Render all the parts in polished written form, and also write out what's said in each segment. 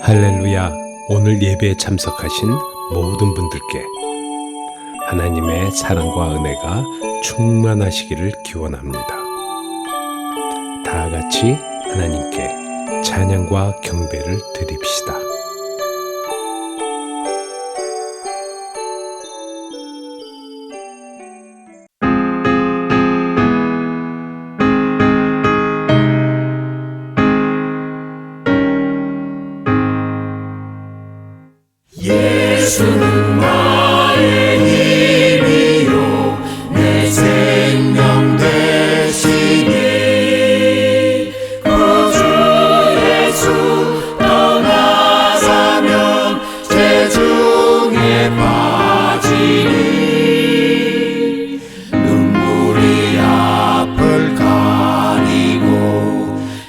할렐루야. 오늘 예배에 참석하신 모든 분들께 하나님의 사랑과 은혜가 충만하시기를 기원합니다. 다 같이 하나님께 찬양과 경배를 드립시다. 예수는 나의 힘이요 내 생명 되시니 구주 예수 떠나가면 재중에 빠지니 눈물이 앞을 가리고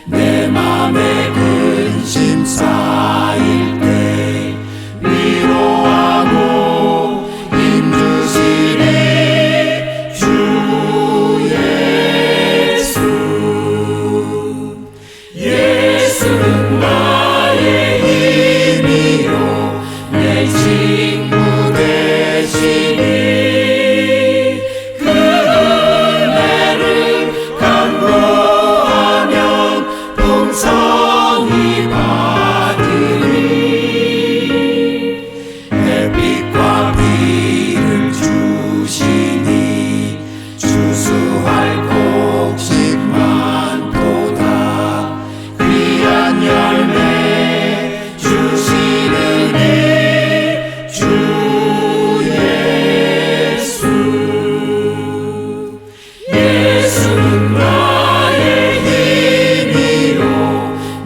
내 맘에 근심 쌓일 때 위로하고 힘주시니 주 예수. 예수는 나의 힘이요 내 친구 되시니 그 은혜를 간구하면 풍성히 받으니 햇빛과 비를 주시니 추수할 곡식 많도다 귀한 열매 주시느니 주 예수. 예수는 나의 힘이요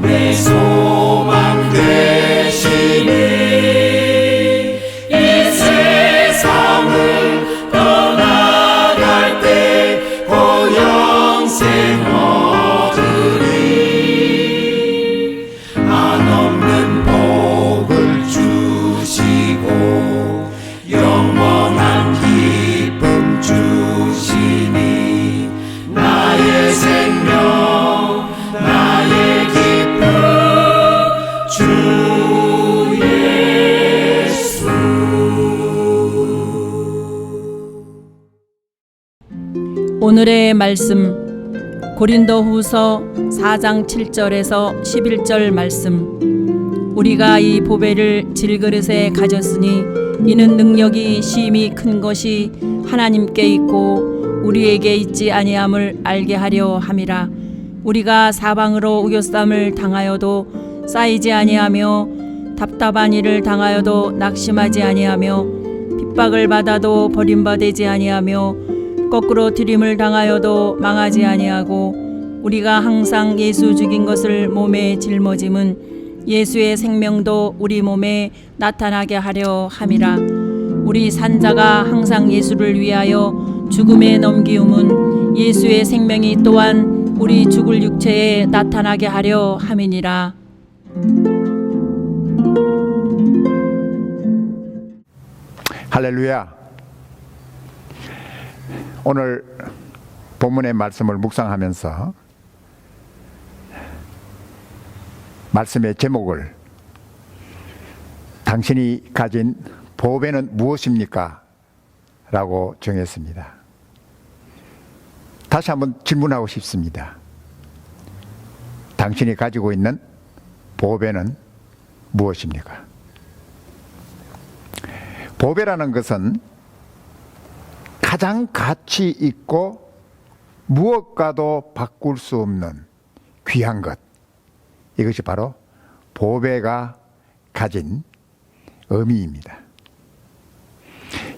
내 소망 되시니 이 세상을 떠나갈 때 고영생 얻으리 한없는 복을 주시고 영원한 기쁨 주시니 나의 생명 나의 기쁨 주 예수. 오늘의 말씀 고린도후서 4장 7절에서 11절 말씀. 우리가 이 보배를 질그릇에 가졌으니 이는 능력이 심히 큰 것이 하나님께 있고 우리에게 있지 아니함을 알게 하려 함이라. 우리가 사방으로 우겨쌈을 당하여도 쌓이지 아니하며 답답한 일을 당하여도 낙심하지 아니하며 핍박을 받아도 버림받지 아니하며 거꾸로 들임을 당하여도 망하지 아니하고 우리가 항상 예수 죽인 것을 몸에 짊어짐은 예수의 생명도 우리 몸에 나타나게 하려 함이라. 우리 산자가 항상 예수를 위하여 죽음에 넘기움은 예수의 생명이 또한 우리 죽을 육체에 나타나게 하려 함이니라. 할렐루야. 오늘 본문의 말씀을 묵상하면서 말씀의 제목을 당신이 가진 보배는 무엇입니까? 라고 정했습니다. 다시 한번 질문하고 싶습니다. 당신이 가지고 있는 보배는 무엇입니까? 보배라는 것은 가장 가치 있고 무엇과도 바꿀 수 없는 귀한 것, 이것이 바로 보배가 가진 의미입니다.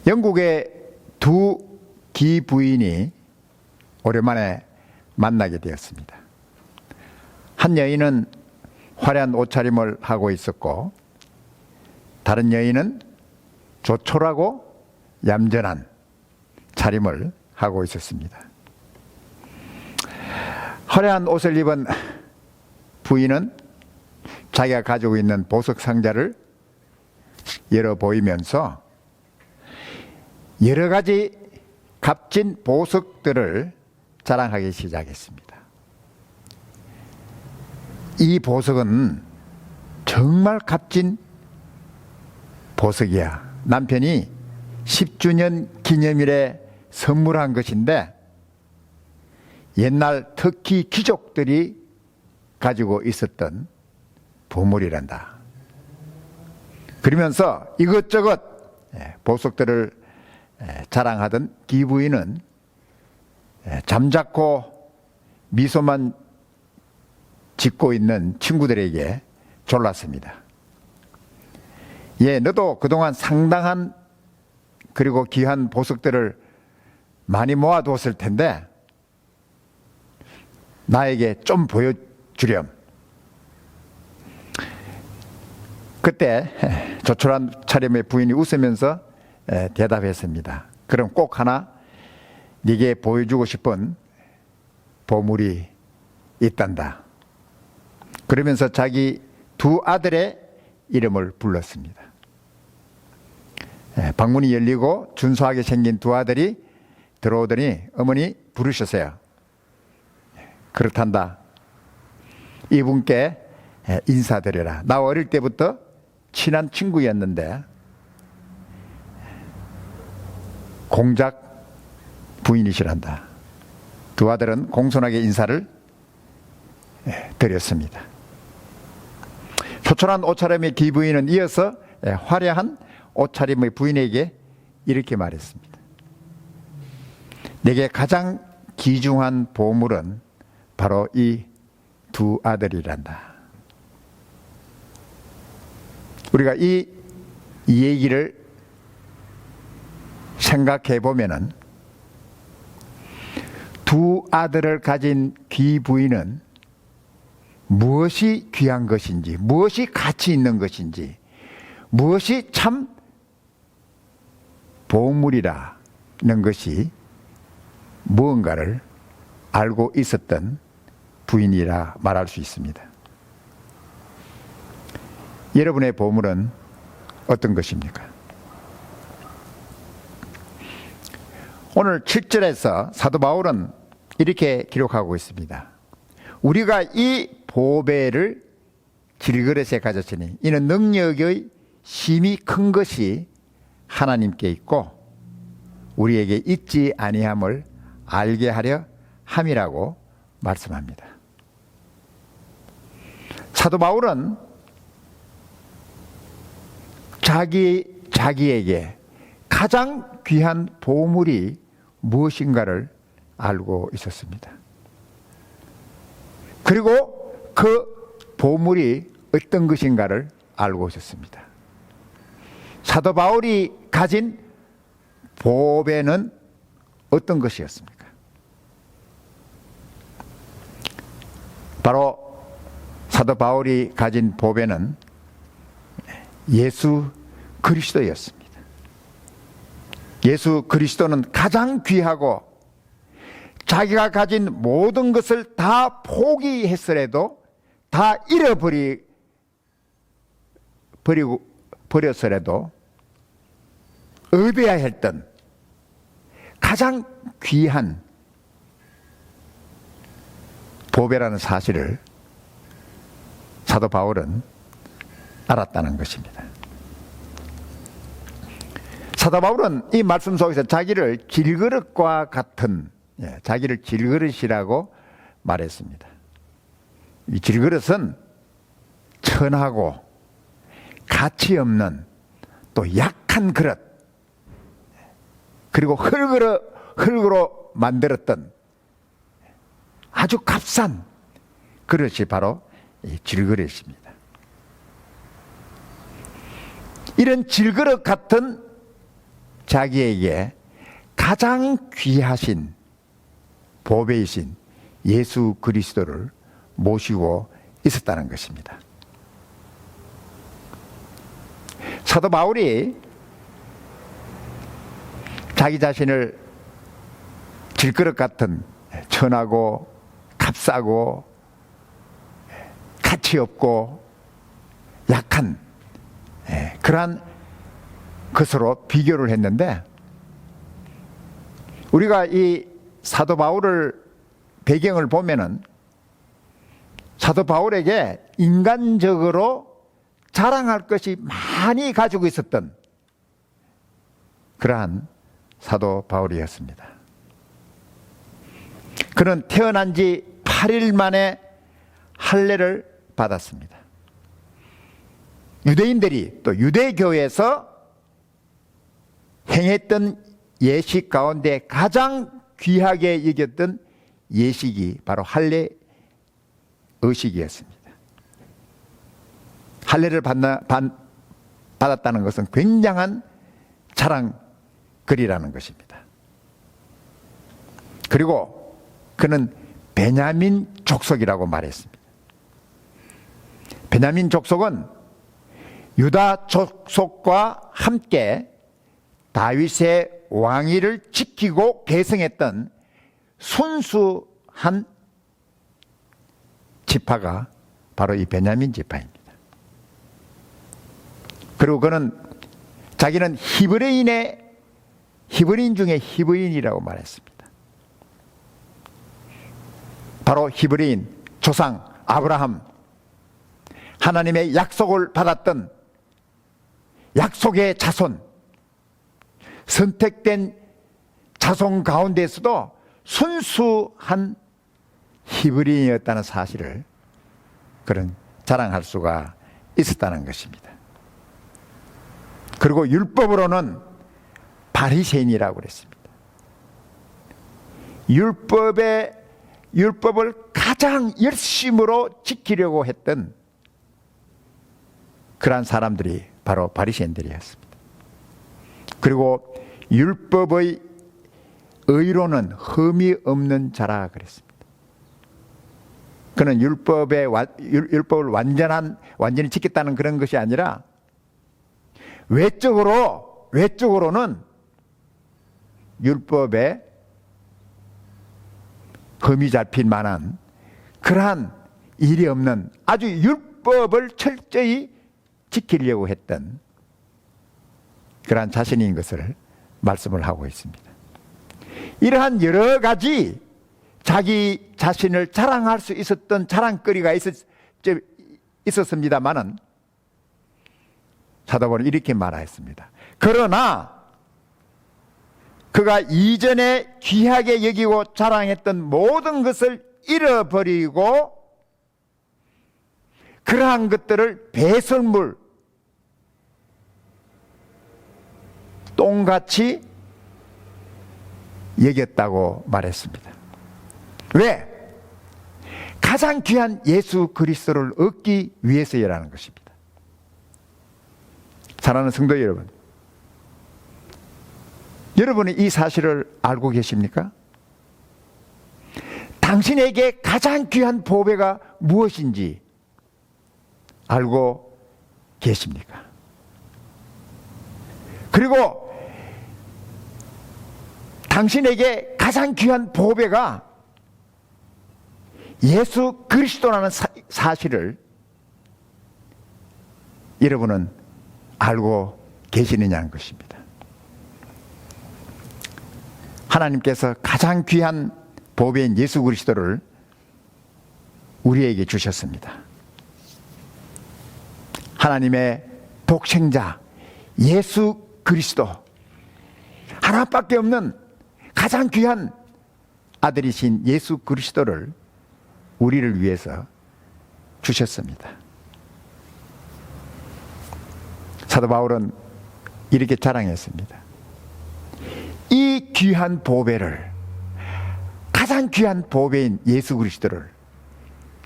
영국의 두 기부인이 오랜만에 만나게 되었습니다. 한 여인은 화려한 옷차림을 하고 있었고 다른 여인은 조촐하고 얌전한 차림을 하고 있었습니다. 화려한 옷을 입은 부인은 자기가 가지고 있는 보석 상자를 열어 보이면서 여러 가지 값진 보석들을 자랑하기 시작했습니다. 이 보석은 정말 값진 보석이야. 남편이 10주년 기념일에 선물한 것인데 옛날 터키 귀족들이 가지고 있었던 보물이란다. 그러면서 이것저것 보석들을 자랑하던 기부인은 잠자코 미소만 짓고 있는 친구들에게 졸랐습니다. 너도 그동안 상당한 그리고 귀한 보석들을 많이 모아두었을 텐데 나에게 좀 보여주렴. 그때 조촐한 차림의 부인이 웃으면서 대답했습니다. 그럼 꼭 하나 네게 보여주고 싶은 보물이 있단다. 그러면서 자기 두 아들의 이름을 불렀습니다. 방문이 열리고 준수하게 생긴 두 아들이 들어오더니 어머니 부르셨어요. 그렇단다. 이분께 인사드려라. 나 어릴 때부터 친한 친구였는데 공작 부인이시란다. 두 아들은 공손하게 인사를 드렸습니다. 조촐한 옷차림의 기부인은 이어서 화려한 옷차림의 부인에게 이렇게 말했습니다. 내게 가장 귀중한 보물은 바로 이 두 아들이란다. 우리가 이 얘기를 생각해 보면은 두 아들을 가진 귀부인은 무엇이 귀한 것인지, 무엇이 가치 있는 것인지, 무엇이 참 보물이라는 것이 무언가를 알고 있었던 부인이라 말할 수 있습니다. 여러분의 보물은 어떤 것입니까? 오늘 7절에서 사도 바울은 이렇게 기록하고 있습니다. 우리가 이 보배를 질그릇에 가졌으니 이는 능력의 심히 큰 것이 하나님께 있고 우리에게 있지 아니함을 알게 하려 함이라고 말씀합니다. 사도 바울은 자기에게 가장 귀한 보물이 무엇인가를 알고 있었습니다. 그리고 그 보물이 어떤 것인가를 알고 있었습니다. 사도 바울이 가진 보배는 어떤 것이었습니까? 바로 사도 바울이 가진 보배는 예수 그리스도였습니다. 예수 그리스도는 가장 귀하고 자기가 가진 모든 것을 다 포기했으라도 다 버렸으라도 얻어야 했던 가장 귀한 보배라는 사실을 사도 바울은 알았다는 것입니다. 사도 바울은 이 말씀 속에서 자기를 질그릇과 같은 자기를 질그릇이라고 말했습니다. 이 질그릇은 천하고 가치 없는 또 약한 그릇 그리고 흙으로 만들었던 아주 값싼 그릇이 바로 이 질그릇입니다. 이런 질그릇 같은 자기에게 가장 귀하신 보배이신 예수 그리스도를 모시고 있었다는 것입니다. 사도 바울이 자기 자신을 질그릇 같은 천하고 값싸고 가치 없고 약한 그러한 것으로 비교를 했는데 우리가 이 사도 바울을 배경을 보면은 사도 바울에게 인간적으로 자랑할 것이 많이 가지고 있었던 그러한 사도 바울이었습니다. 그는 태어난 지 8일 만에 할례를 받았습니다. 유대인들이 또 유대교에서 행했던 예식 가운데 가장 귀하게 여겼던 예식이 바로 할례 의식이었습니다. 할례를 받았다는 것은 굉장한 자랑거리라는 것입니다. 그리고 그는 베냐민 족속이라고 말했습니다. 베냐민 족속은 유다 족속과 함께 다윗의 왕위를 지키고 계승했던 순수한 지파가 바로 이 베냐민 지파입니다. 그리고 그는 자기는 히브리인 중에 히브리인이라고 말했습니다. 바로 히브리인 조상 아브라함, 하나님의 약속을 받았던 약속의 자손, 선택된 자손 가운데서도 순수한 히브리인이었다는 사실을 그런 자랑할 수가 있었다는 것입니다. 그리고 율법으로는 바리새인이라고 그랬습니다. 율법을 가장 열심으로 지키려고 했던 그러한 사람들이 바로 바리새인들이었습니다. 그리고 율법의 의로는 흠이 없는 자라 그랬습니다. 그는 율법을 완전히 지켰다는 그런 것이 아니라 외적으로는 율법에 흠이 잡힐 만한 그러한 일이 없는 아주 율법을 철저히 지키려고 했던 그러한 자신인 것을 말씀을 하고 있습니다. 이러한 여러 가지 자기 자신을 자랑할 수 있었던 자랑거리가 있었습니다마는 사도 바울은 이렇게 말하였습니다. 그러나 그가 이전에 귀하게 여기고 자랑했던 모든 것을 잃어버리고 그러한 것들을 배설물, 똥같이 여겼다고 말했습니다. 왜? 가장 귀한 예수 그리스도를 얻기 위해서라는 것입니다. 사랑하는 성도 여러분, 여러분이 이 사실을 알고 계십니까? 당신에게 가장 귀한 보배가 무엇인지 알고 계십니까? 그리고 당신에게 가장 귀한 보배가 예수 그리스도라는 사실을 여러분은 알고 계시느냐는 것입니다. 하나님께서 가장 귀한 보배인 예수 그리스도를 우리에게 주셨습니다. 하나님의 독생자 예수 그리스도, 하나밖에 없는 가장 귀한 아들이신 예수 그리스도를 우리를 위해서 주셨습니다. 사도 바울은 이렇게 자랑했습니다. 이 귀한 보배를, 가장 귀한 보배인 예수 그리스도를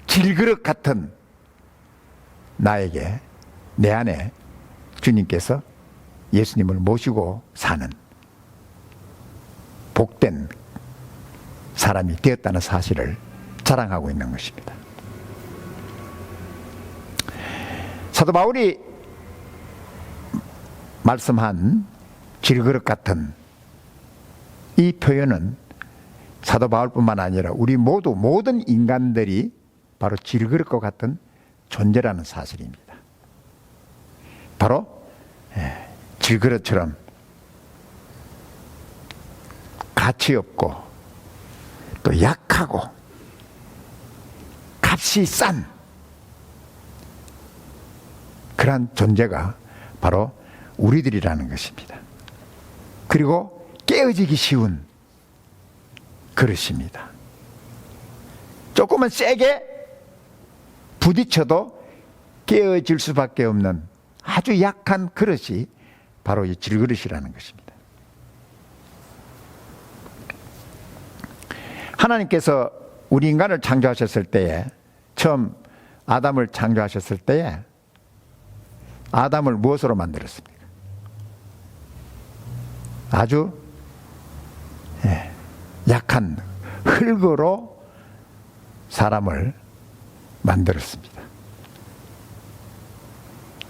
질그릇 같은 나에게, 내 안에 주님께서 예수님을 모시고 사는 복된 사람이 되었다는 사실을 자랑하고 있는 것입니다. 사도 바울이 말씀한 질그릇 같은 이 표현은 사도 바울뿐만 아니라 우리 모든 인간들이 바로 질그릇과 같은 존재라는 사실입니다. 바로 질그릇처럼 가치 없고 또 약하고 값이 싼 그러한 존재가 바로 우리들이라는 것입니다. 그리고 깨어지기 쉬운 그릇입니다. 조금은 세게 부딪혀도 깨어질 수밖에 없는 아주 약한 그릇이 바로 이 질그릇이라는 것입니다. 하나님께서 우리 인간을 창조하셨을 때에, 처음 아담을 창조하셨을 때에 아담을 무엇으로 만들었습니까? 아주 약한 흙으로 사람을 만들었습니다.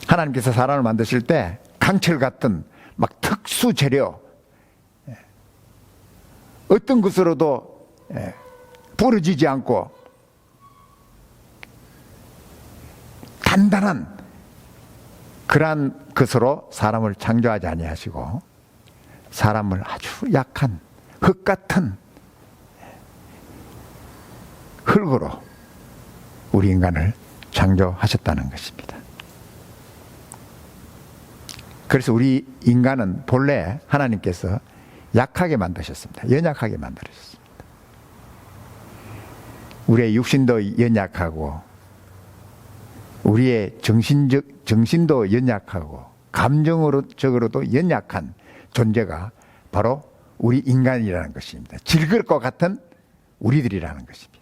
하나님께서 사람을 만드실 때 강철 같은 막 특수 재료, 어떤 것으로도 부러지지 않고 단단한 그러한 것으로 사람을 창조하지 아니하시고 사람을 아주 약한 흙 같은 흙으로 우리 인간을 창조하셨다는 것입니다. 그래서 우리 인간은 본래 하나님께서 약하게 만드셨습니다. 연약하게 만들어졌습니다. 우리의 육신도 연약하고 우리의 정신도 연약하고 감정적으로도 연약한 존재가 바로 우리 인간이라는 것입니다. 질그릇 것 같은 우리들이라는 것입니다.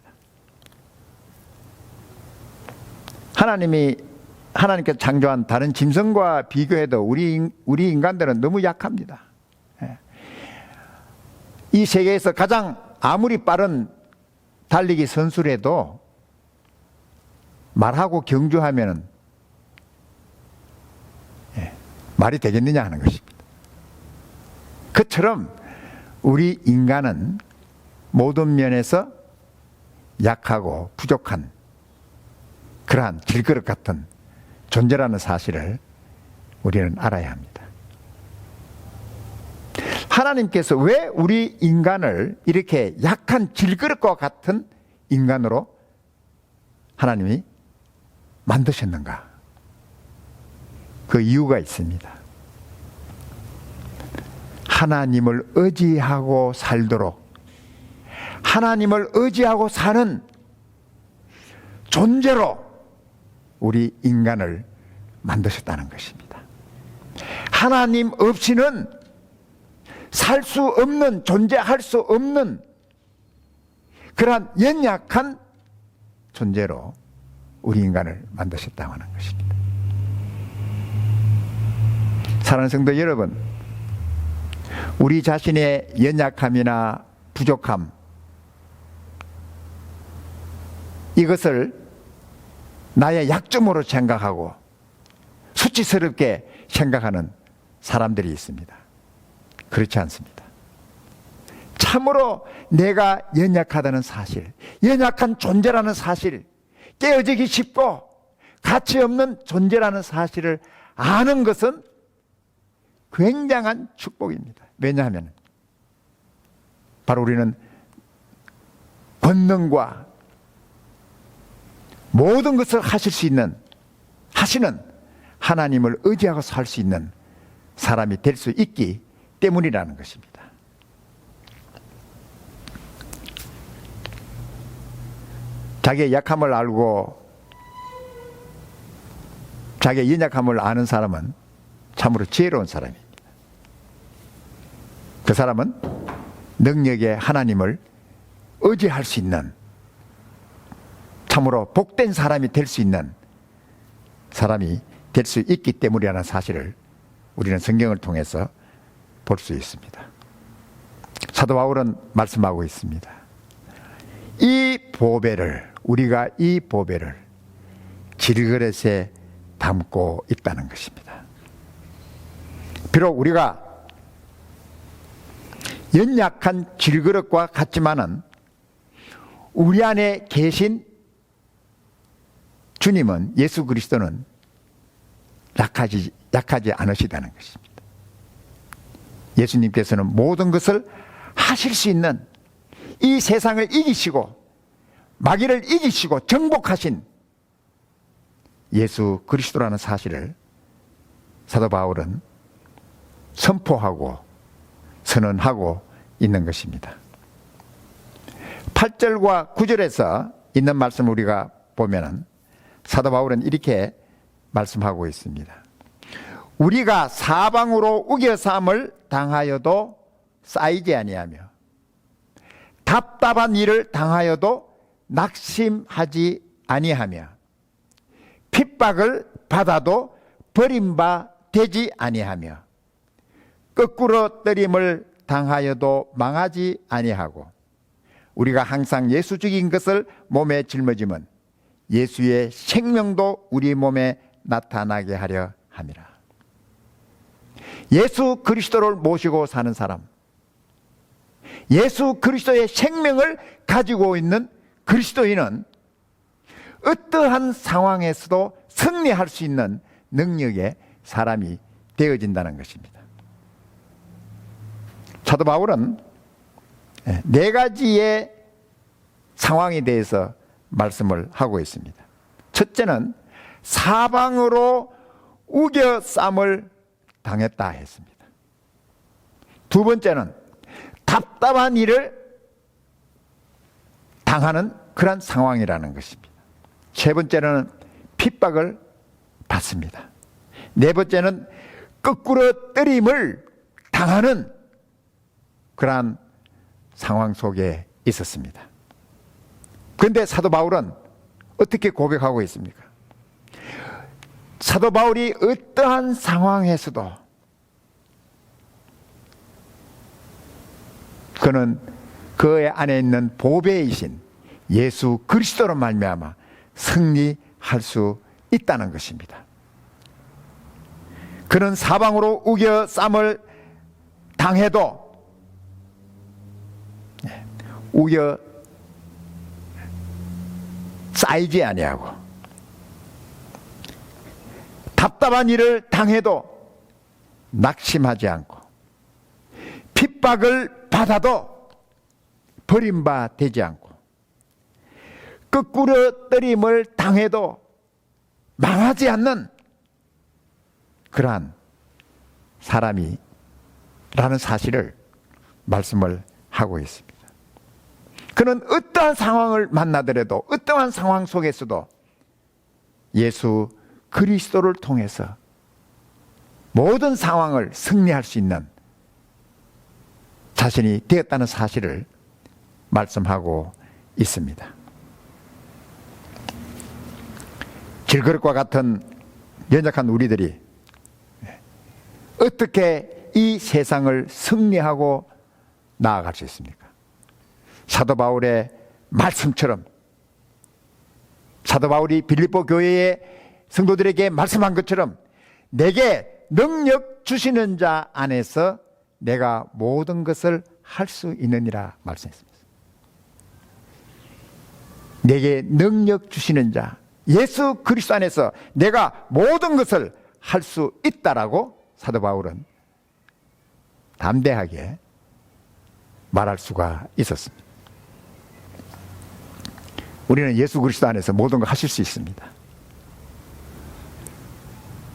하나님께서 창조한 다른 짐승과 비교해도 우리 인간들은 너무 약합니다. 이 세계에서 가장 아무리 빠른 달리기 선수라도 말하고 경주하면은 말이 되겠느냐 하는 것입니다. 그처럼 우리 인간은 모든 면에서 약하고 부족한 그러한 질그릇 같은 존재라는 사실을 우리는 알아야 합니다. 하나님께서 왜 우리 인간을 이렇게 약한 질그릇과 같은 인간으로 하나님이 만드셨는가? 그 이유가 있습니다. 하나님을 의지하고 살도록, 하나님을 의지하고 사는 존재로 우리 인간을 만드셨다는 것입니다. 하나님 없이는 살 수 없는, 존재할 수 없는 그러한 연약한 존재로 우리 인간을 만드셨다고 하는 것입니다. 사랑하는 성도 여러분, 우리 자신의 연약함이나 부족함, 이것을 나의 약점으로 생각하고 수치스럽게 생각하는 사람들이 있습니다. 그렇지 않습니다. 참으로 내가 연약하다는 사실, 연약한 존재라는 사실, 깨어지기 쉽고 가치 없는 존재라는 사실을 아는 것은 굉장한 축복입니다. 왜냐하면 바로 우리는 권능과 모든 것을 하시는 하나님을 의지하고 살 수 있는 사람이 될 수 있기 때문이라는 것입니다. 자기의 약함을 알고 자기의 연약함을 아는 사람은 참으로 지혜로운 사람입니다. 그 사람은 능력의 하나님을 의지할 수 있는, 참으로 복된 사람이 될 수 있는 사람이 될 수 있기 때문이라는 사실을 우리는 성경을 통해서 볼 수 있습니다. 사도 바울은 말씀하고 있습니다. 우리가 이 보배를 질그릇에 담고 있다는 것입니다. 비록 우리가 연약한 질그릇과 같지만은 우리 안에 계신 주님은, 예수 그리스도는 약하지 않으시다는 것입니다. 예수님께서는 모든 것을 하실 수 있는, 이 세상을 이기시고 마귀를 이기시고 정복하신 예수 그리스도라는 사실을 사도 바울은 선포하고 선언하고 있는 것입니다. 8절과 9절에서 있는 말씀을 우리가 보면은 사도 바울은 이렇게 말씀하고 있습니다. 우리가 사방으로 우겨쌈을 당하여도 쌓이지 아니하며 답답한 일을 당하여도 낙심하지 아니하며 핍박을 받아도 버림받지 아니하며 거꾸로 때림을 당하여도 망하지 아니하고 우리가 항상 예수 죽인 것을 몸에 짊어지면 예수의 생명도 우리 몸에 나타나게 하려 함이라. 예수 그리스도를 모시고 사는 사람, 예수 그리스도의 생명을 가지고 있는 그리스도인은 어떠한 상황에서도 승리할 수 있는 능력의 사람이 되어진다는 것입니다. 사도 바울은 네 가지의 상황에 대해서 말씀을 하고 있습니다. 첫째는 사방으로 우겨쌈을 당했다 했습니다. 두 번째는 답답한 일을 당하는 그런 상황이라는 것입니다. 세 번째는 핍박을 받습니다. 네 번째는 거꾸로 때림을 당하는 그러한 상황 속에 있었습니다. 그런데 사도 바울은 어떻게 고백하고 있습니까? 사도 바울이 어떠한 상황에서도 그는 그의 안에 있는 보배이신 예수 그리스도로 말미암아 승리할 수 있다는 것입니다. 그는 사방으로 우겨 쌈을 당해도 우겨 쌓이지 아니하고 답답한 일을 당해도 낙심하지 않고 핍박을 받아도 버림받지 않고 거꾸로 때림을 당해도 망하지 않는 그러한 사람이라는 사실을 말씀을 하고 있습니다. 그는 어떠한 상황을 만나더라도 어떠한 상황 속에서도 예수 그리스도를 통해서 모든 상황을 승리할 수 있는 자신이 되었다는 사실을 말씀하고 있습니다. 질그릇과 같은 연약한 우리들이 어떻게 이 세상을 승리하고 나아갈 수 있습니까? 사도 바울의 말씀처럼 사도 바울이 빌립보 교회의 성도들에게 말씀한 것처럼 내게 능력 주시는 자 안에서 내가 모든 것을 할 수 있느니라 말씀했습니다. 내게 능력 주시는 자 예수 그리스도 안에서 내가 모든 것을 할 수 있다라고 사도 바울은 담대하게 말할 수가 있었습니다. 우리는 예수 그리스도 안에서 모든 걸 하실 수 있습니다.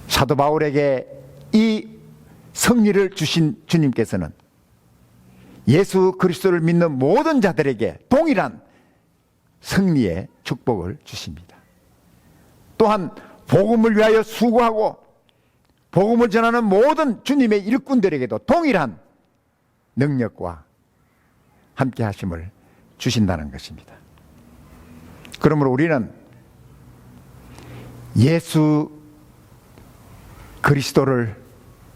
사도 바울에게 이 승리를 주신 주님께서는 예수 그리스도를 믿는 모든 자들에게 동일한 승리의 축복을 주십니다. 또한 복음을 위하여 수고하고 복음을 전하는 모든 주님의 일꾼들에게도 동일한 능력과 함께 하심을 주신다는 것입니다. 그러므로 우리는 예수 그리스도를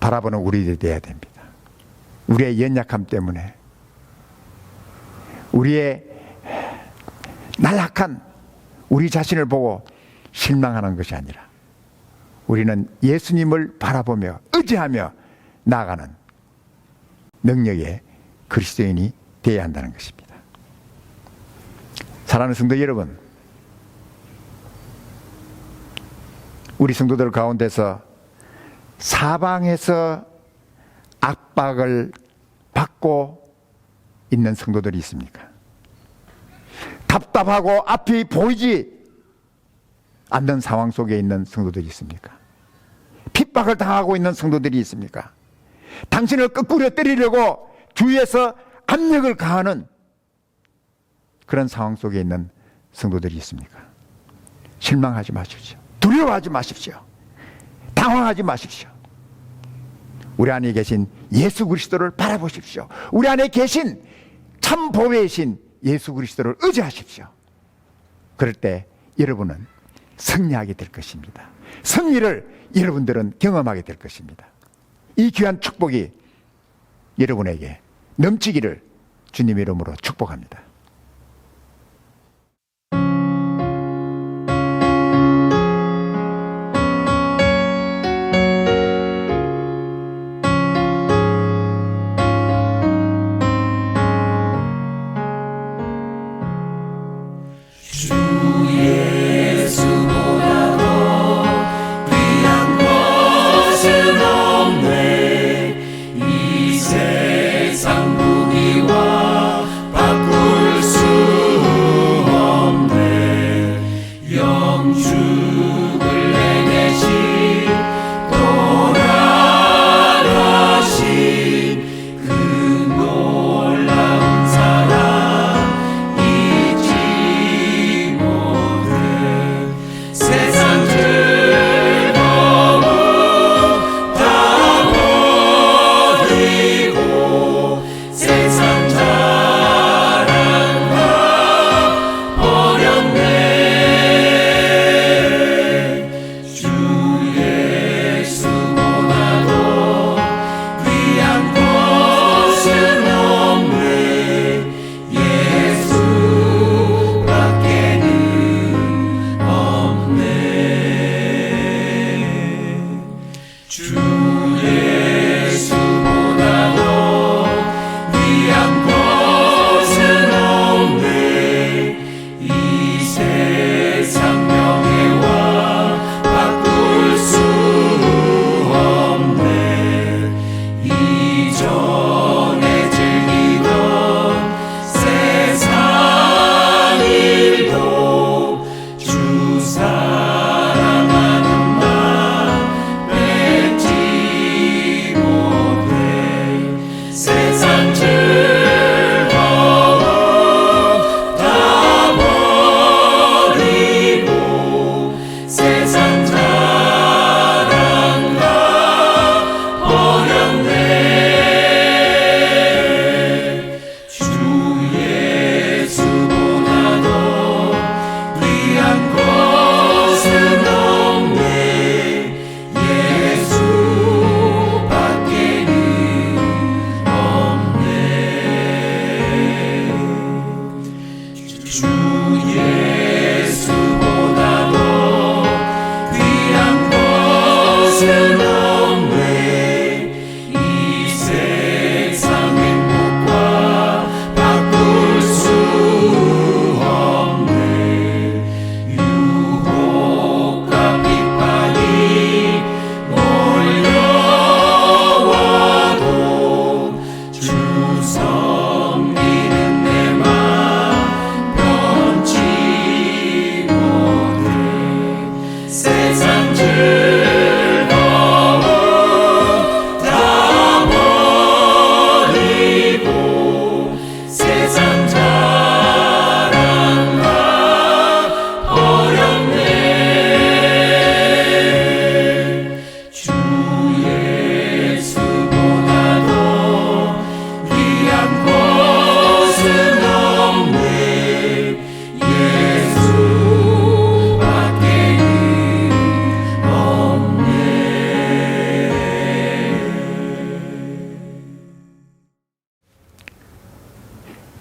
바라보는 우리들이 되어야 됩니다. 우리의 연약함 때문에 우리의 나약한 우리 자신을 보고 실망하는 것이 아니라 우리는 예수님을 바라보며 의지하며 나아가는 능력의 그리스도인이 되어야 한다는 것입니다. 사랑하는 성도 여러분, 우리 성도들 가운데서 사방에서 압박을 받고 있는 성도들이 있습니까? 답답하고 앞이 보이지 않는 상황 속에 있는 성도들이 있습니까? 핍박을 당하고 있는 성도들이 있습니까? 당신을 거꾸로 때리려고 주위에서 압력을 가하는 그런 상황 속에 있는 성도들이 있습니까? 실망하지 마십시오. 두려워하지 마십시오. 당황하지 마십시오. 우리 안에 계신 예수 그리스도를 바라보십시오. 우리 안에 계신 참 보배이신 예수 그리스도를 의지하십시오. 그럴 때 여러분은 승리하게 될 것입니다. 승리를 여러분들은 경험하게 될 것입니다. 이 귀한 축복이 여러분에게 넘치기를 주님의 이름으로 축복합니다.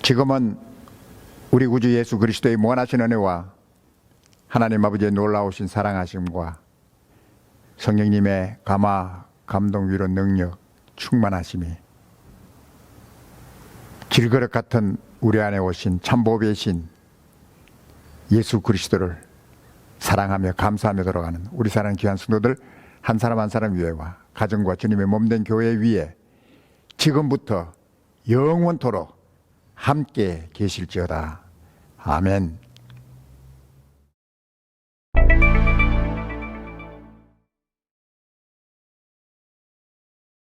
지금은 우리 구주 예수 그리스도의 무한하신 은혜와 하나님 아버지의 놀라우신 사랑하심과 성령님의 감화, 감동, 위로, 능력, 충만하심이 길그릇 같은 우리 안에 오신 참보배신 예수 그리스도를 사랑하며 감사하며 돌아가는 우리 사랑하는 귀한 성도들 한 사람 한 사람 위에와 가정과 주님의 몸된 교회 위에 지금부터 영원토록 함께 계실지어다. 아멘.